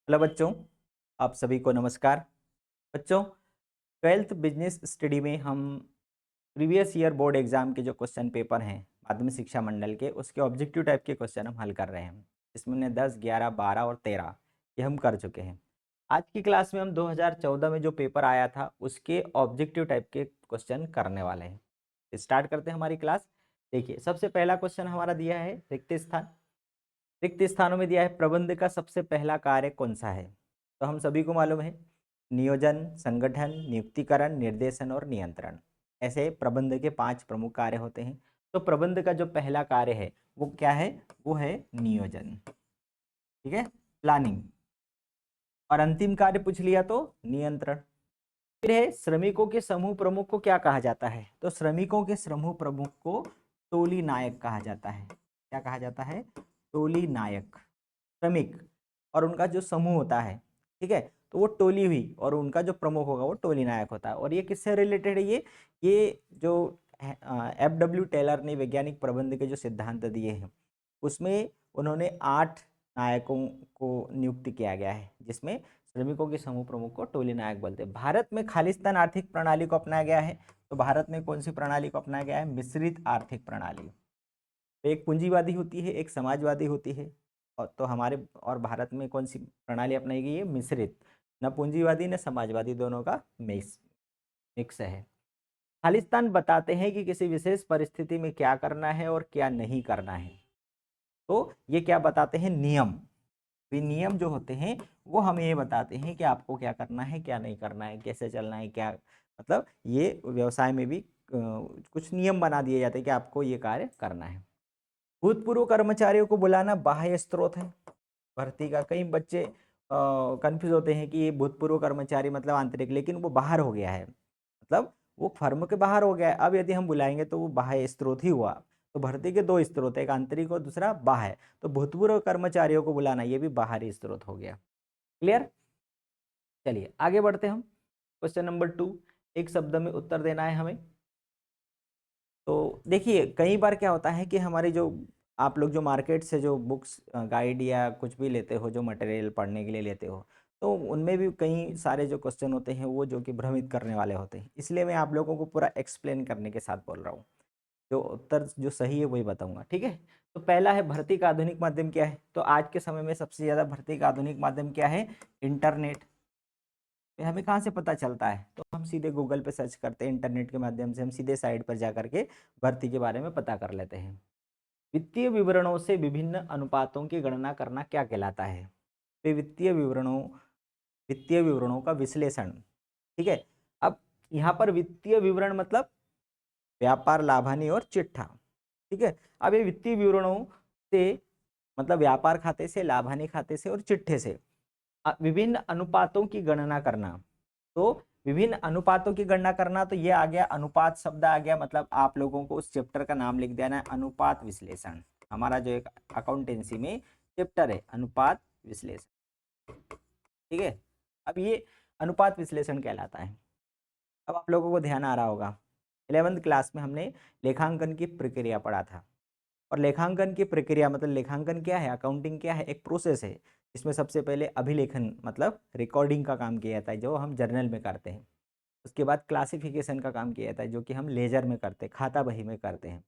Hello बच्चों, आप सभी को नमस्कार। बच्चों, ट्वेल्थ बिजनेस स्टडी में हम प्रीवियस ईयर बोर्ड एग्जाम के जो क्वेश्चन पेपर हैं माध्यमिक शिक्षा मंडल के, उसके ऑब्जेक्टिव टाइप के क्वेश्चन हम हल कर रहे हैं। इसमें 10, 11, 12 और 13 ये हम कर चुके हैं। आज की क्लास में हम 2014 में जो पेपर आया था उसके ऑब्जेक्टिव टाइप के क्वेश्चन करने वाले हैं। स्टार्ट करते हैं हमारी क्लास। देखिए, सबसे पहला क्वेश्चन हमारा दिया है रिक्त स्थान। रिक्त स्थानों में दिया है प्रबंध का सबसे पहला कार्य कौन सा है। तो हम सभी को मालूम है नियोजन, संगठन, नियुक्तिकरण, निर्देशन और नियंत्रण। ऐसे प्रबंध के 5 प्रमुख कार्य होते हैं। तो प्रबंध का जो पहला कार्य है वो क्या है? वो है नियोजन। ठीक है, प्लानिंग। और अंतिम कार्य पूछ लिया तो नियंत्रण। फिर है श्रमिकों के समूह प्रमुख को क्या कहा जाता है? तो श्रमिकों के समूह प्रमुख को टोली नायक कहा जाता है। क्या कहा जाता है? टोली नायक। श्रमिक और उनका जो समूह होता है, ठीक है, तो वो टोली हुई और उनका जो प्रमुख होगा वो टोली नायक होता है। और ये किससे रिलेटेड है? ये जो FW टेलर ने वैज्ञानिक प्रबंध के जो सिद्धांत दिए हैं उसमें उन्होंने 8 नायकों को नियुक्त किया गया है, जिसमें श्रमिकों के समूह प्रमुख को टोली नायक बोलते हैं। भारत में खालिस्तान आर्थिक प्रणाली को अपनाया गया है। तो भारत में कौन सी प्रणाली को अपनाया गया है? मिश्रित आर्थिक प्रणाली। तो एक पूंजीवादी होती है, एक समाजवादी होती है। और तो हमारे और भारत में कौन सी प्रणाली अपनाई गई है? मिश्रित। न पूंजीवादी न समाजवादी, दोनों का मिक्स मिक्स है। खालिस्तान बताते हैं कि किसी विशेष परिस्थिति में क्या करना है और क्या नहीं करना है। तो ये क्या बताते हैं? नियम। ये नियम जो होते हैं वो हमें ये बताते हैं कि आपको क्या करना है, क्या नहीं करना है, कैसे चलना है, क्या मतलब ये व्यवसाय में भी कुछ नियम बना दिए जाते हैं कि आपको ये कार्य करना है। भूतपूर्व कर्मचारियों को बुलाना बाह्य स्रोत है भर्ती का। कई बच्चे कंफ्यूज होते हैं कि ये भूतपूर्व कर्मचारी मतलब आंतरिक, लेकिन वो बाहर हो गया है, मतलब वो फर्म के बाहर हो गया है। अब यदि हम बुलाएंगे तो वो बाह्य स्रोत ही हुआ। तो भर्ती के 2 स्रोत है, एक आंतरिक और दूसरा बाह्य। तो भूतपूर्व कर्मचारियों को बुलाना ये भी बाहरी स्रोत हो गया। क्लियर? चलिए आगे बढ़ते हैं हम। क्वेश्चन नंबर 2, एक शब्द में उत्तर देना है हमें। तो देखिए, कई बार क्या होता है कि हमारी जो आप लोग जो मार्केट से जो बुक्स, गाइड या कुछ भी लेते हो, जो मटेरियल पढ़ने के लिए लेते हो, तो उनमें भी कई सारे जो क्वेश्चन होते हैं वो जो कि भ्रमित करने वाले होते हैं। इसलिए मैं आप लोगों को पूरा एक्सप्लेन करने के साथ बोल रहा हूँ। जो उत्तर जो सही है वही बताऊंगा, ठीक है। तो पहला है भर्ती का आधुनिक माध्यम क्या है? तो आज के समय में सबसे ज़्यादा भर्ती का आधुनिक माध्यम क्या है? इंटरनेट। ये हमें कहाँ से पता चलता है? तो हम सीधे गूगल पे सर्च करते हैं, इंटरनेट के माध्यम से हम सीधे साइट पर जा करके भर्ती के बारे में पता कर लेते हैं। वित्तीय विवरणों से विभिन्न अनुपातों की गणना करना क्या कहलाता है? तो वित्तीय विवरणों का विश्लेषण। ठीक है। अब यहाँ पर वित्तीय विवरण मतलब व्यापार, लाभानी और चिट्ठा। ठीक है। अब ये वित्तीय विवरणों से मतलब व्यापार खाते से, लाभानी खाते से और चिट्ठे से विभिन्न अनुपातों की गणना करना। तो विभिन्न अनुपातों की गणना करना, तो ये आ गया अनुपात शब्द आ गया, मतलब आप लोगों को उस चैप्टर का नाम लिख देना है अनुपात विश्लेषण। हमारा जो एक अकाउंटेंसी में चैप्टर है अनुपात विश्लेषण। ठीक है। अब ये अनुपात विश्लेषण कहलाता है। अब आप लोगों को ध्यान आ रहा होगा, 11th क्लास में हमने लेखांकन की प्रक्रिया पढ़ा था। और लेखांकन की प्रक्रिया मतलब लेखांकन क्या है, अकाउंटिंग क्या है? एक प्रोसेस है। इसमें सबसे पहले अभिलेखन मतलब रिकॉर्डिंग का काम किया जाता है, जो हम जर्नल में करते हैं। उसके बाद क्लासिफिकेशन का काम किया जाता है, जो कि हम लेजर में करते हैं, खाता बही में करते हैं।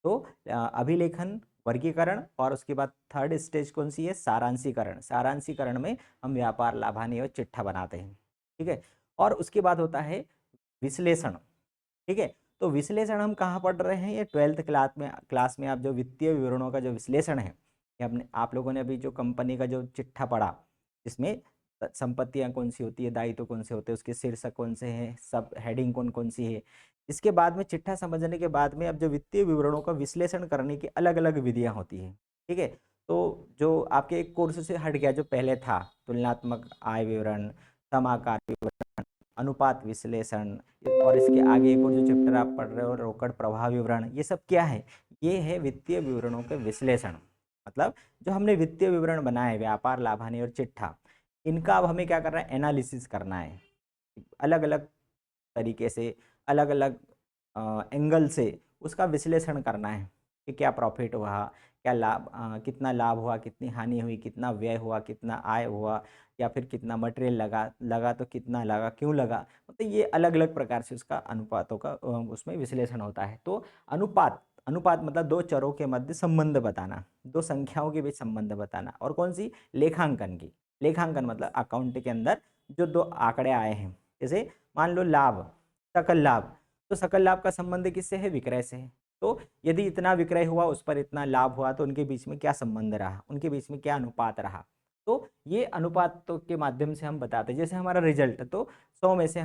तो अभिलेखन, वर्गीकरण, और उसके बाद थर्ड स्टेज कौन सी है? सारांशीकरण। सारांशीकरण में हम व्यापार, लाभानी और चिट्ठा बनाते हैं। ठीक है। और उसके बाद होता है विश्लेषण। ठीक है। तो विश्लेषण हम कहाँ पढ़ रहे हैं? ये 12th क्लास में आप जो वित्तीय विवरणों का जो विश्लेषण है, ये अपने आप लोगों ने अभी जो कंपनी का जो चिट्ठा पढ़ा, जिसमें संपत्तियां कौन सी होती है, दायित्व कौन से होते हैं, उसके शीर्षक कौन से हैं, सब हेडिंग कौन कौन सी है। इसके बाद में चिट्ठा समझने के बाद में अब जो वित्तीय विवरणों का विश्लेषण करने की अलग अलग विधियां होती हैं। ठीक है। तो जो आपके एक कोर्स से हट गया, जो पहले था तुलनात्मक आय विवरण, समाकार विवरण, अनुपात विश्लेषण, और इसके आगे एक और जो चैप्टर आप पढ़ रहे हो रोकड़ प्रवाह विवरण, ये सब क्या है? ये है वित्तीय विवरणों के विश्लेषण। मतलब जो हमने वित्तीय विवरण बनाए, व्यापार, लाभानी और चिट्ठा, इनका अब हमें क्या करना है? एनालिसिस करना है। अलग अलग तरीके से, अलग अलग एंगल से उसका विश्लेषण करना है कि क्या प्रॉफिट हुआ, क्या लाभ, कितना लाभ हुआ, कितनी हानि हुई, कितना व्यय हुआ, कितना आय हुआ, या फिर कितना मटेरियल लगा लगा तो कितना लगा, क्यों लगा। मतलब ये अलग अलग प्रकार से उसका अनुपातों का उसमें विश्लेषण होता है। तो अनुपात, अनुपात मतलब दो चरों के मध्य संबंध बताना, दो संख्याओं के बीच संबंध बताना। और कौन सी, लेखांकन की। लेखांकन मतलब अकाउंट के अंदर जो दो आंकड़े आए हैं, जैसे मान लो लाभ, सकल लाभ, तो सकल लाभ का संबंध किससे है, विक्रय से है। तो यदि इतना विक्रय हुआ, उस पर इतना लाभ हुआ, तो उनके बीच में क्या संबंध रहा, उनके बीच में क्या अनुपात रहा। तो ये अनुपातों के माध्यम से हम बताते हैं। जैसे हमारा रिजल्ट, तो 100 में से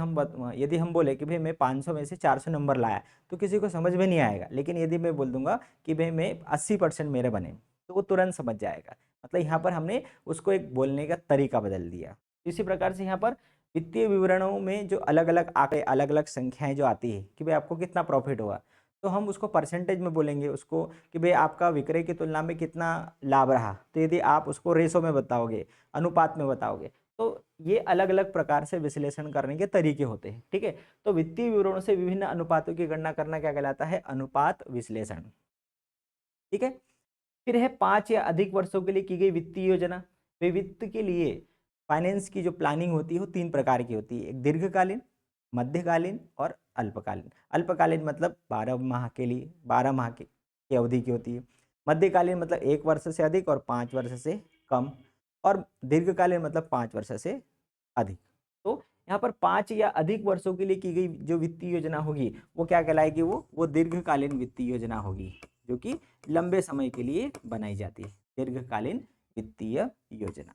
यदि हम बोले कि भाई मैं 500 में से 400 नंबर लाया, तो किसी को समझ में नहीं आएगा। लेकिन यदि मैं बोल दूंगा कि भाई मैं 80% मेरे बने, तो वो तुरंत समझ जाएगा। मतलब यहाँ पर हमने उसको एक बोलने का तरीका बदल दिया। इसी प्रकार से यहाँ पर वित्तीय विवरणों में जो अलग अलग आंकड़े, अलग अलग संख्याएं जो आती है कि भाई आपको कितना प्रॉफिट हुआ, तो हम उसको परसेंटेज में बोलेंगे उसको कि भाई आपका विक्रय की तुलना में कितना लाभ रहा। तो यदि आप उसको रेशो में बताओगे, अनुपात में बताओगे, तो ये अलग अलग प्रकार से विश्लेषण करने के तरीके होते हैं। ठीक है, तो वित्तीय विवरणों से विभिन्न अनुपातों की गणना करना क्या कहलाता है, अनुपात विश्लेषण। ठीक है, फिर है 5 या अधिक वर्षों के लिए की गई वित्तीय योजना। वे वित्त के लिए फाइनेंस की जो प्लानिंग होती है वो 3 प्रकार की होती है, एक दीर्घकालीन, मध्यकालीन और अल्पकालीन। अल्पकालीन मतलब 12 माह के लिए, 12 माह की अवधि की होती है। मध्यकालीन मतलब 1 वर्ष से अधिक और 5 वर्ष से कम। और दीर्घकालीन मतलब 5 वर्ष से अधिक। तो यहाँ पर 5 या अधिक वर्षों के लिए की गई जो वित्तीय योजना होगी वो क्या कहलाएगी, वो दीर्घकालीन वित्तीय योजना होगी, जो कि लंबे समय के लिए बनाई जाती है, दीर्घकालीन वित्तीय योजना।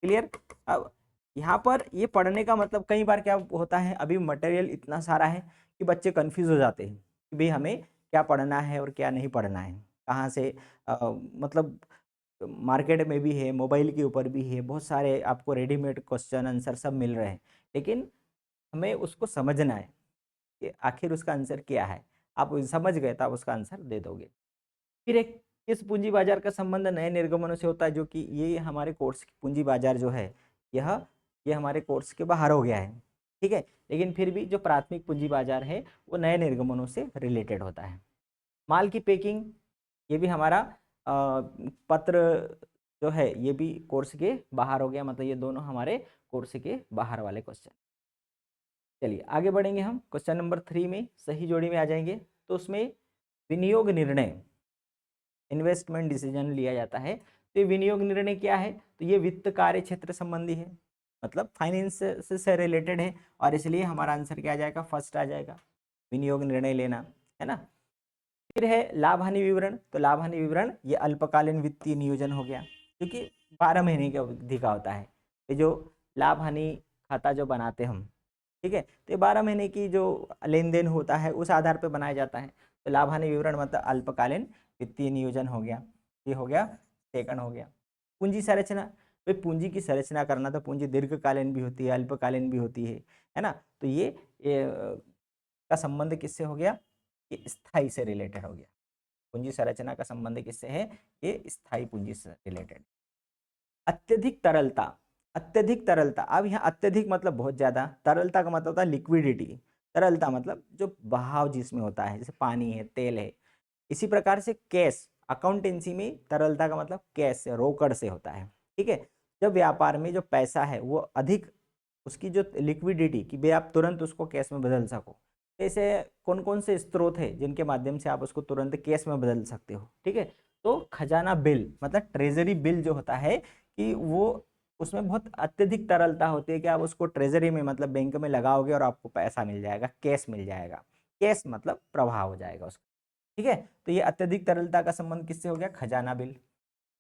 क्लियर। अब यहाँ पर ये पढ़ने का मतलब कई बार क्या होता है, अभी मटेरियल इतना सारा है कि बच्चे कंफ्यूज हो जाते हैं कि भाई हमें क्या पढ़ना है और क्या नहीं पढ़ना है, कहाँ से मतलब मार्केट में भी है, मोबाइल के ऊपर भी है, बहुत सारे आपको रेडीमेड क्वेश्चन आंसर सब मिल रहे हैं। लेकिन हमें उसको समझना है कि आखिर उसका आंसर क्या है। आप समझ गए तो आप उसका आंसर दे दोगे। फिर एक, किस पूंजी बाजार का संबंध नए निर्गमनों से होता है, जो कि ये हमारे कोर्स की पूंजी बाजार जो है यह ये हमारे कोर्स के बाहर हो गया है। ठीक है, लेकिन फिर भी जो प्राथमिक पूंजी बाजार है वो नए निर्गमनों से रिलेटेड होता है। माल की पैकिंग, ये भी हमारा पत्र जो है ये भी कोर्स के बाहर हो गया। मतलब ये दोनों हमारे कोर्स के बाहर वाले क्वेश्चन। चलिए आगे बढ़ेंगे, हम क्वेश्चन नंबर 3 में सही जोड़ी में आ जाएंगे। तो उसमें विनियोग निर्णय, इन्वेस्टमेंट डिसीजन लिया जाता है। तो ये विनियोग निर्णय क्या है, तो ये वित्त कार्य क्षेत्र संबंधी है, मतलब फाइनेंस से रिलेटेड है। और इसलिए हमारा आंसर क्या आ जाएगा, फर्स्ट आ जाएगा, विनियोग निर्णय लेना, है ना। फिर है लाभ हानि विवरण। तो लाभ हानि विवरण ये अल्पकालीन वित्तीय नियोजन हो गया, क्योंकि 12 महीने की अवधि का होता है। ये जो लाभ हानि खाता जो बनाते हम, ठीक है, तो ये 12 महीने की जो लेन देन होता है उस आधार पर बनाया जाता है। तो लाभ हानि विवरण मतलब अल्पकालीन वित्तीय नियोजन हो गया, ये हो गया, सेकंड हो गया। पूंजी संरचना, भाई पूंजी की संरचना करना, तो पूंजी दीर्घकालीन भी होती है, अल्पकालीन भी होती है ना। तो ये का संबंध किससे हो गया, ये स्थाई से रिलेटेड हो गया। पूंजी संरचना का संबंध किससे है, ये स्थाई पूंजी से रिलेटेड। अत्यधिक तरलता, अत्यधिक तरलता, अब यहाँ अत्यधिक मतलब बहुत ज्यादा, तरलता का मतलब होता है लिक्विडिटी। तरलता मतलब जो बहाव जिसमें होता है, जैसे पानी है, तेल है। इसी प्रकार से कैश, अकाउंटेंसी में तरलता का मतलब कैश से, रोकड़ से होता है। ठीक है, जब व्यापार में जो पैसा है वो अधिक, उसकी जो लिक्विडिटी कि भाई आप तुरंत उसको कैश में बदल सको, ऐसे कौन कौन से स्रोत है जिनके माध्यम से आप उसको तुरंत कैश में बदल सकते हो। ठीक है, तो खजाना बिल मतलब ट्रेजरी बिल जो होता है कि वो, उसमें बहुत अत्यधिक तरलता होती है कि आप उसको ट्रेजरी में मतलब बैंक में लगाओगे और आपको पैसा मिल जाएगा, कैश मिल जाएगा। कैश मतलब प्रवाह हो जाएगा उसका। ठीक है, तो ये अत्यधिक तरलता का संबंध किससे हो गया, खजाना बिल।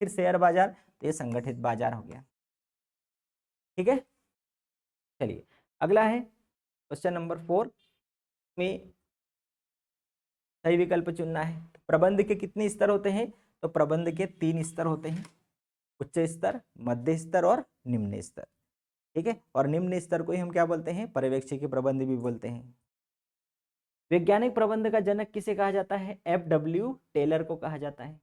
फिर शेयर बाजार, तो ये संगठित बाजार हो गया। ठीक है, चलिए अगला है क्वेश्चन नंबर 4 में सही विकल्प चुनना है। तो प्रबंध के कितने स्तर होते हैं, तो प्रबंध के 3 स्तर होते हैं, उच्च स्तर, मध्य स्तर और निम्न स्तर। ठीक है, और निम्न स्तर को ही हम क्या बोलते हैं, पर्यवेक्षी के प्रबंध भी बोलते हैं। वैज्ञानिक प्रबंध का जनक किसे कहा जाता है, FW टेलर को कहा जाता है।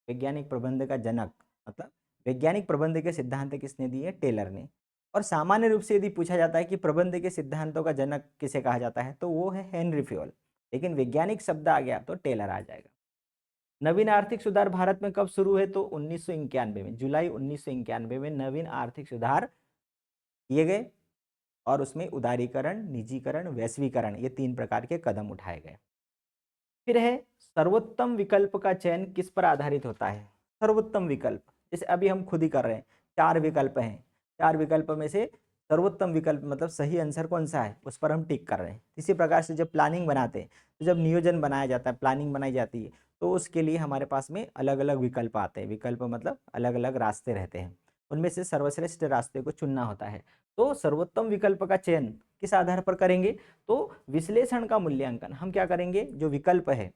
वैज्ञानिक प्रबंध का जनक मतलब वैज्ञानिक प्रबंध के सिद्धांत किसने दिए, टेलर ने। और सामान्य रूप से यदि पूछा जाता है कि प्रबंध के सिद्धांतों का जनक किसे कहा जाता है, तो वो है हेनरी फ्योल। लेकिन वैज्ञानिक शब्द आ गया तो टेलर आ जाएगा। नवीन आर्थिक सुधार भारत में कब शुरू हुए? तो 1991 में, जुलाई 1991 में नवीन आर्थिक सुधार किए गए और उसमें उदारीकरण, निजीकरण, वैश्वीकरण ये 3 प्रकार के कदम उठाए गए। फिर है सर्वोत्तम विकल्प का चयन किस पर आधारित होता है? सर्वोत्तम विकल्प, जैसे अभी हम खुद ही कर रहे हैं, 4 विकल्प हैं, 4 विकल्प में से सर्वोत्तम विकल्प मतलब सही आंसर कौन सा है उस पर हम टिक कर रहे हैं। इसी प्रकार से जब प्लानिंग बनाते हैं, तो जब नियोजन बनाया जाता है, प्लानिंग बनाई जाती है, तो उसके लिए हमारे पास में अलग अलग विकल्प आते हैं। विकल्प मतलब अलग अलग रास्ते रहते हैं, उनमें से सर्वश्रेष्ठ रास्ते को चुनना होता है। तो सर्वोत्तम विकल्प का चयन किस आधार पर करेंगे? तो विश्लेषण का मूल्यांकन हम क्या करेंगे, जो विकल्प है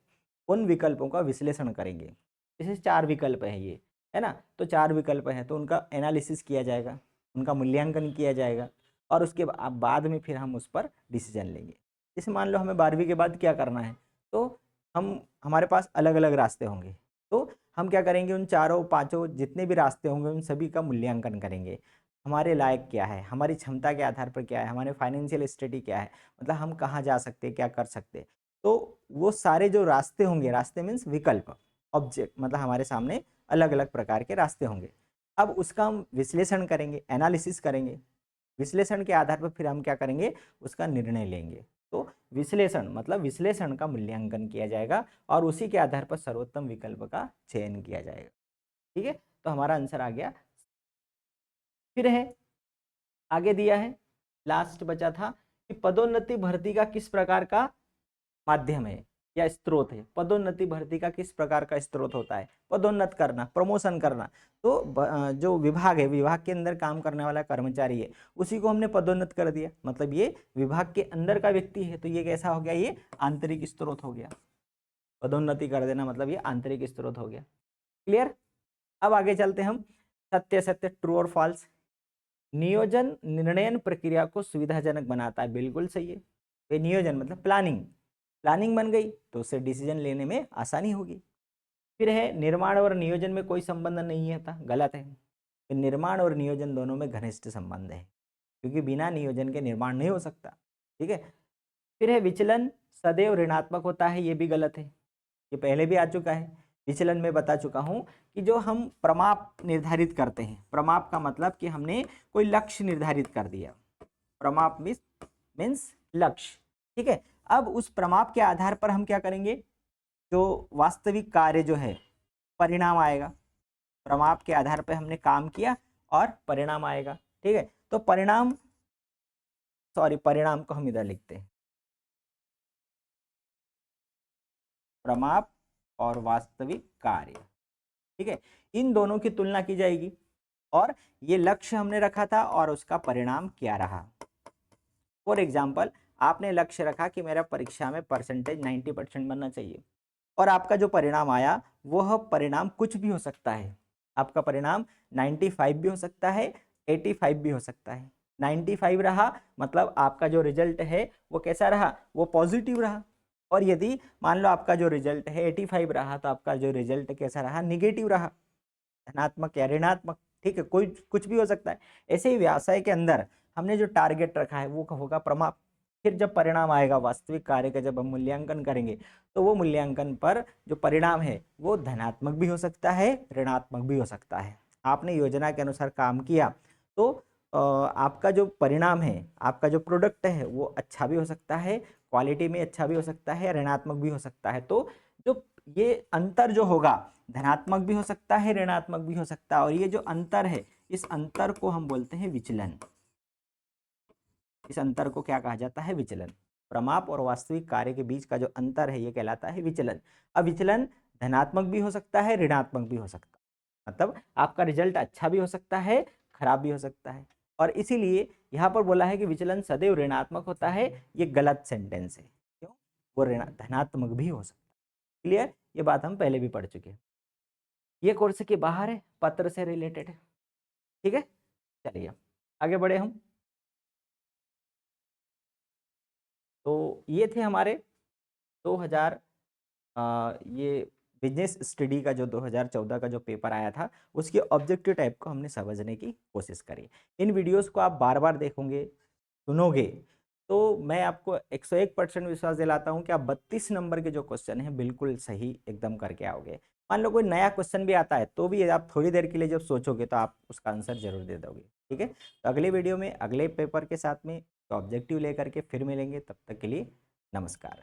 उन विकल्पों का विश्लेषण करेंगे। जैसे 4 विकल्प हैं ये, है ना? तो 4 विकल्प हैं तो उनका एनालिसिस किया जाएगा, उनका मूल्यांकन किया जाएगा और उसके बाद में फिर हम उस पर डिसीजन लेंगे। जैसे मान लो हमें 12वीं के बाद क्या करना है, तो हमारे पास अलग अलग रास्ते होंगे, तो हम क्या करेंगे, उन चारों पांचों जितने भी रास्ते होंगे उन सभी का मूल्यांकन करेंगे। हमारे लायक क्या है, हमारी क्षमता के आधार पर क्या है, हमारे फाइनेंशियल स्टेटी क्या है, मतलब हम कहाँ जा सकते हैं, क्या कर सकते हैं। तो वो सारे जो रास्ते होंगे, रास्ते मीन्स विकल्प, ऑब्जेक्ट मतलब हमारे सामने अलग अलग प्रकार के रास्ते होंगे। अब उसका हम विश्लेषण करेंगे, एनालिसिस करेंगे। विश्लेषण के आधार पर फिर हम क्या करेंगे, उसका निर्णय लेंगे। तो विश्लेषण मतलब विश्लेषण का मूल्यांकन किया जाएगा और उसी के आधार पर सर्वोत्तम विकल्प का चयन किया जाएगा। ठीक है, तो हमारा आंसर आ गया। फिर है आगे दिया है, लास्ट बचा था कि पदोन्नति भर्ती का किस प्रकार का माध्यम है या स्रोत है। पदोन्नति भर्ती का किस प्रकार का स्रोत होता है? पदोन्नत करना, प्रमोशन करना। तो जो विभाग है, विभाग के अंदर काम करने वाला कर्मचारी है, उसी को हमने पदोन्नत कर दिया, मतलब ये विभाग के अंदर का व्यक्ति है, तो ये कैसा हो गया, ये आंतरिक स्रोत हो गया। पदोन्नति कर देना मतलब ये आंतरिक स्रोत हो गया। क्लियर? अब आगे चलते हम, सत्य सत्य, ट्रू और फॉल्स। नियोजन निर्णयन प्रक्रिया को सुविधाजनक बनाता है, बिल्कुल सही है। ये नियोजन मतलब प्लानिंग, प्लानिंग बन गई तो उससे डिसीजन लेने में आसानी होगी। फिर है निर्माण और नियोजन में कोई संबंध नहीं है था, गलत है। तो निर्माण और नियोजन दोनों में घनिष्ठ संबंध है, क्योंकि बिना नियोजन के निर्माण नहीं हो सकता। ठीक है। फिर है विचलन सदैव ऋणात्मक होता है, ये भी गलत है, ये पहले भी आ चुका है। विचलन में बता चुका हूं कि जो हम प्रमाप निर्धारित करते हैं, प्रमाप का मतलब कि हमने कोई लक्ष्य निर्धारित कर दिया, प्रमाप मीन्स लक्ष्य। ठीक है, अब उस प्रमाप के आधार पर हम क्या करेंगे, जो वास्तविक कार्य जो है परिणाम आएगा। प्रमाप के आधार पर हमने काम किया और परिणाम आएगा। ठीक है, तो परिणाम, सॉरी परिणाम को हम इधर लिखते हैं, प्रमाप और वास्तविक कार्य। ठीक है, इन दोनों की तुलना की जाएगी और ये लक्ष्य हमने रखा था और उसका परिणाम क्या रहा। फॉर एग्जाम्पल, आपने लक्ष्य रखा कि मेरा परीक्षा में परसेंटेज 90% बनना चाहिए और आपका जो परिणाम आया वह परिणाम कुछ भी हो सकता है। आपका परिणाम 95 भी हो सकता है, 85 भी हो सकता है। 95 रहा मतलब आपका जो रिजल्ट है वो कैसा रहा, वो पॉजिटिव रहा। और यदि मान लो आपका जो रिजल्ट है 85 रहा तो आपका जो रिजल्ट कैसा रहा, निगेटिव रहा, धनात्मक या ऋणात्मक। ठीक है, कोई कुछ भी हो सकता है। ऐसे ही व्यवसाय के अंदर हमने जो टारगेट रखा है वो होगा प्रमाप। फिर जब परिणाम आएगा वास्तविक कार्य का, जब हम मूल्यांकन करेंगे तो वो मूल्यांकन पर जो परिणाम है वो धनात्मक भी हो सकता है, ऋणात्मक भी हो सकता है। आपने योजना के अनुसार काम किया तो आपका जो परिणाम है, आपका जो प्रोडक्ट है वो अच्छा भी हो सकता है, क्वालिटी में अच्छा भी हो सकता है, ऋणात्मक भी हो सकता है। तो जो ये अंतर जो होगा, धनात्मक भी हो सकता है, ऋणात्मक भी हो सकता है, और ये जो अंतर है इस अंतर को हम बोलते हैं विचलन। इस अंतर को क्या कहा जाता है, विचलन। प्रमाप और वास्तविक कार्य के बीच का जो अंतर है ये कहलाता है विचलन। अब विचलन धनात्मक भी हो सकता है, ऋणात्मक भी हो सकता है, मतलब आपका रिजल्ट अच्छा भी हो सकता है, खराब भी हो सकता है। और इसीलिए यहाँ पर बोला है कि विचलन सदैव ऋणात्मक होता है, ये गलत सेंटेंस है। क्यों? वो धनात्मक भी हो सकता है। क्लियर? ये बात हम पहले भी पढ़ चुके हैं। ये कोर्स के बाहर है, पत्र से रिलेटेड है। ठीक है, चलिए आगे बढ़े हम। तो ये थे हमारे 2000 ये बिजनेस स्टडी का जो 2014 का जो पेपर आया था उसके ऑब्जेक्टिव टाइप को हमने समझने की कोशिश करी। इन वीडियोस को आप बार बार देखोगे, सुनोगे तो मैं आपको 101% विश्वास दिलाता हूँ कि आप 32 नंबर के जो क्वेश्चन हैं बिल्कुल सही एकदम करके आओगे। मान लो कोई नया क्वेश्चन भी आता है तो भी आप थोड़ी देर के लिए जब सोचोगे तो आप उसका आंसर जरूर दे दोगे। ठीक है, तो अगले वीडियो में अगले पेपर के साथ में ऑब्जेक्टिव लेकर के फिर मिलेंगे, तब तक के लिए नमस्कार।